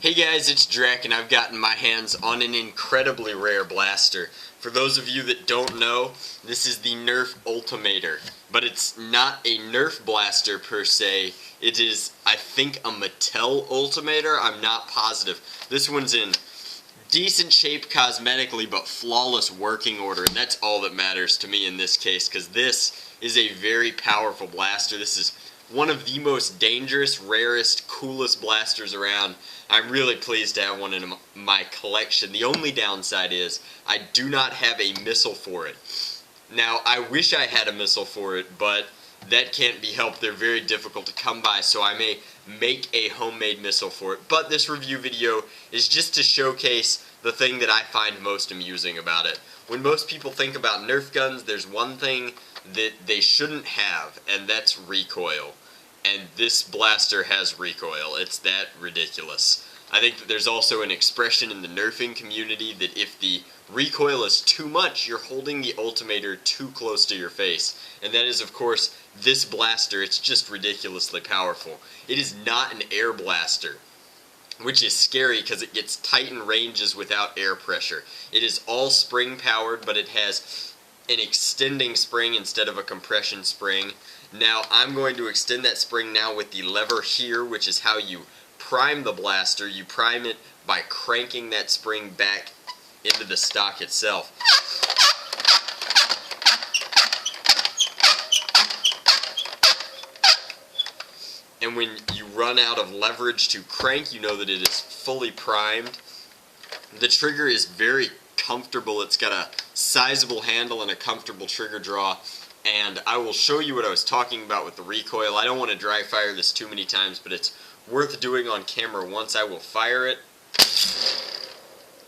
Hey guys, it's Drac, and I've gotten my hands on an incredibly rare blaster. For those of you that don't know, this is the Nerf Ultimator. But it's not a Nerf blaster per se, it is, I think, a Mattel Ultimator. I'm not positive. This one's in decent shape cosmetically, but flawless working order, and that's all that matters to me in this case, because this is a very powerful blaster. This is one of the most dangerous, rarest, coolest blasters around. I'm really pleased to have one in my collection. The only downside is I do not have a missile for it. Now, I wish I had a missile for it, but that can't be helped. They're very difficult to come by, so I may make a homemade missile for it. But this review video is just to showcase the thing that I find most amusing about it. When most people think about Nerf guns, there's one thing that they shouldn't have, and that's recoil. And this blaster has recoil. It's that ridiculous. I think that there's also an expression in the nerfing community that if the recoil is too much, you're holding the Ultimator too close to your face. And that is, of course, this blaster. It's just ridiculously powerful. It is not an air blaster, which is scary because it gets tight in ranges without air pressure. It is all spring powered, but it has an extending spring instead of a compression spring. Now, I'm going to extend that spring now with the lever here, which is how you prime the blaster. You prime it by cranking that spring back into the stock itself. And when you run out of leverage to crank, you know that it is fully primed. The trigger is very comfortable. It's got a sizable handle and a comfortable trigger draw. And I will show you what I was talking about with the recoil. I don't want to dry fire this too many times, but it's worth doing on camera once. I will fire it.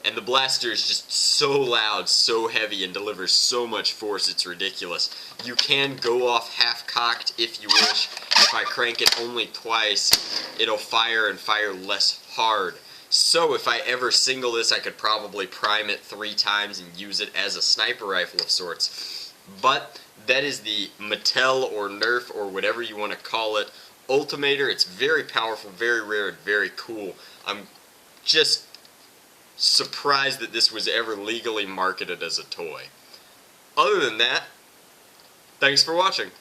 And the blaster is just so loud, so heavy, and delivers so much force, it's ridiculous. You can go off half-cocked if you wish. If I crank it only twice, it'll fire and fire less hard. So if I ever single this, I could probably prime it 3 times and use it as a sniper rifle of sorts. But that is the Mattel or Nerf or whatever you want to call it Ultimator. It's very powerful, very rare, and very cool. I'm just surprised that this was ever legally marketed as a toy. Other than that, thanks for watching.